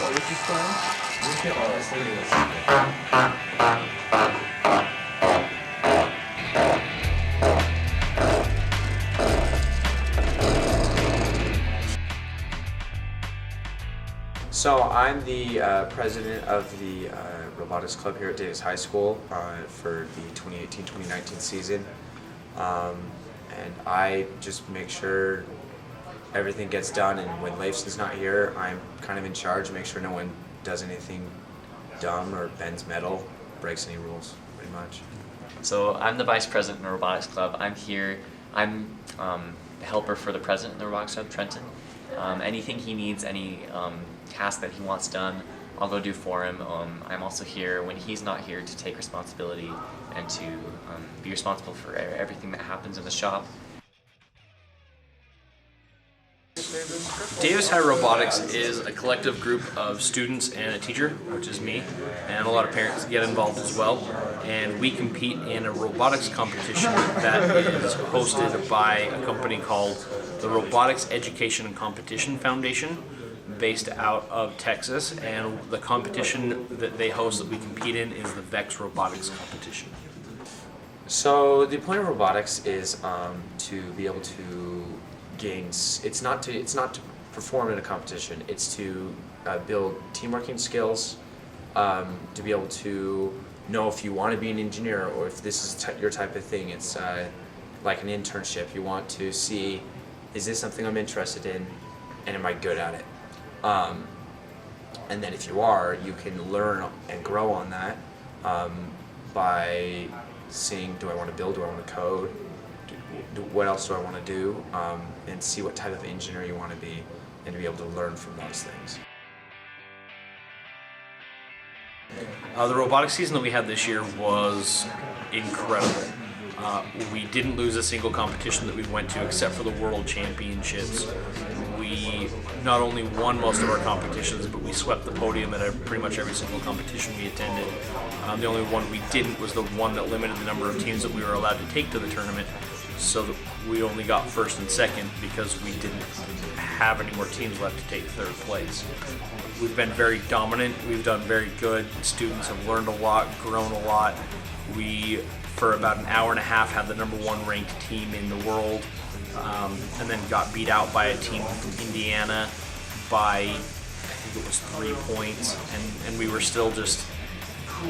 So I'm the president of the robotics club here at Davis High School for the 2018-2019 season, and I just make sure everything gets done, and when Leifson's not here, I'm kind of in charge, make sure no one does anything dumb or bends metal, breaks any rules, pretty much. So I'm the vice president in the robotics club. I'm here. I'm the helper for the president of the robotics club, Trenton. Anything he needs, any task that he wants done, I'll go do for him. I'm also here when he's not here to take responsibility and to be responsible for everything that happens in the shop. Davis High Robotics is a collective group of students and a teacher, which is me, and a lot of parents get involved as well. And we compete in a robotics competition that is hosted by a company called the Robotics Education and Competition Foundation, based out of Texas. And the competition that they host that we compete in is the VEX Robotics competition. So the point of robotics is to be able to gain. It's not to perform in a competition. It's to build teamworking skills, to be able to know if you want to be an engineer or if this is your type of thing. It's like an internship. You want to see, is this something I'm interested in, and am I good at it? And then if you are, you can learn and grow on that by seeing, do I want to build, do I want to code, what else do I want to do, and see what type of engineer you want to be, and to be able to learn from those things. The robotics season that we had this year was incredible. We didn't lose a single competition that we went to except for the World Championships. We not only won most of our competitions, but we swept the podium at pretty much every single competition we attended. The only one we didn't was the one that limited the number of teams that we were allowed to take to the tournament, so that we only got first and second because we didn't have any more teams left to take third place. We've been very dominant, we've done very good, students have learned a lot, grown a lot. We, for about an hour and a half, had the #1 ranked team in the world, and then got beat out by a team from Indiana by, I think it was 3 points, and we were still just,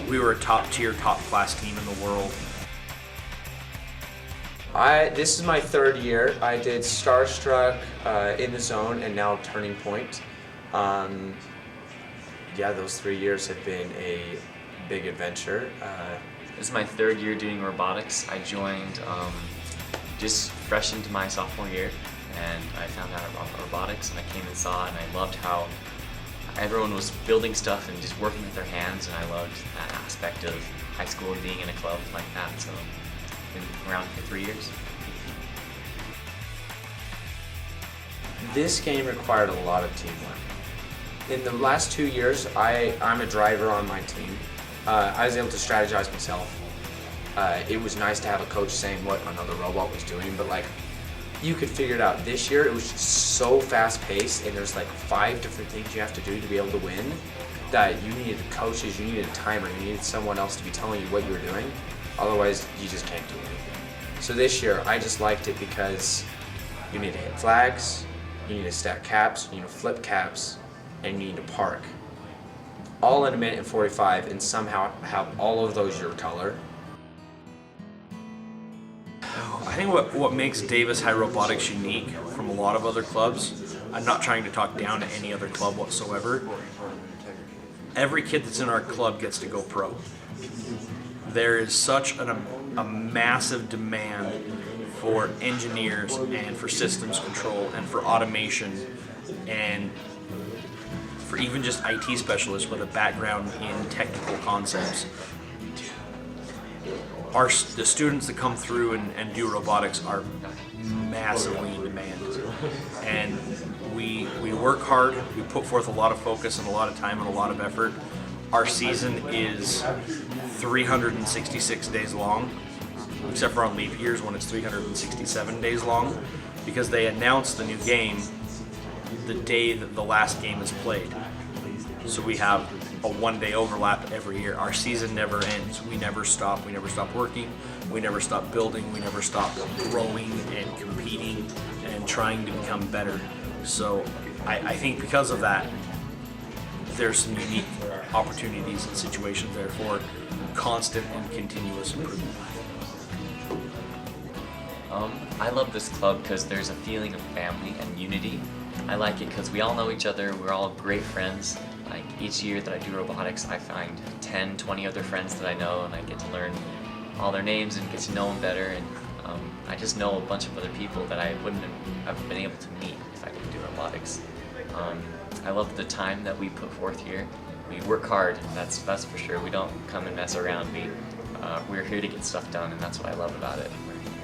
we were a top tier, top class team in the world. This is my 3rd year. I did Starstruck, In the Zone, and now Turning Point. Yeah, those 3 years have been a big adventure. This is my 3rd year doing robotics. I joined just fresh into my sophomore year, and I found out about robotics, and I came and saw it, and I loved how everyone was building stuff and just working with their hands, and I loved that aspect of high school and being in a club like that. So been around for 3 years. This game required a lot of teamwork. In the last 2 years, I'm a driver on my team. I was able to strategize myself. It was nice to have a coach saying what another robot was doing, but like, you could figure it out. This year, it was just so fast-paced, and there's like 5 different things you have to do to be able to win, that you needed coaches, you needed a timer, you needed someone else to be telling you what you were doing. Otherwise, you just can't do anything. So this year, I just liked it because you need to hit flags, you need to stack caps, you need to flip caps, and you need to park. All in a minute and 45, and somehow have all of those your color. I think what makes Davis High Robotics unique from a lot of other clubs, I'm not trying to talk down to any other club whatsoever, every kid that's in our club gets to go pro. There is such a massive demand for engineers and for systems control and for automation and for even just IT specialists with a background in technical concepts. The students that come through and do robotics are massively in demand, and we work hard, we put forth a lot of focus and a lot of time and a lot of effort. Our season is 366 days long, except for on leap years when it's 367 days long, because they announce the new game the day that the last game is played. So we have a one-day overlap every year. Our season never ends. We never stop. We never stop working. We never stop building. We never stop growing and competing and trying to become better. So I think because of that, there's some unique opportunities and situations there for constant and continuous improvement. I love this club because there's a feeling of family and unity. I like it because we all know each other, we're all great friends. Like each year that I do robotics, I find 10, 20 other friends that I know, and I get to learn all their names and get to know them better. And I just know a bunch of other people that I wouldn't have been able to meet if I didn't do robotics. I love the time that we put forth here. We work hard, that's for sure. We don't come and mess around. We're here to get stuff done, and that's what I love about it.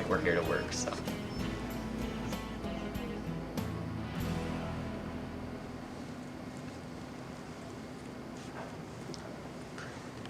We're here to work, so.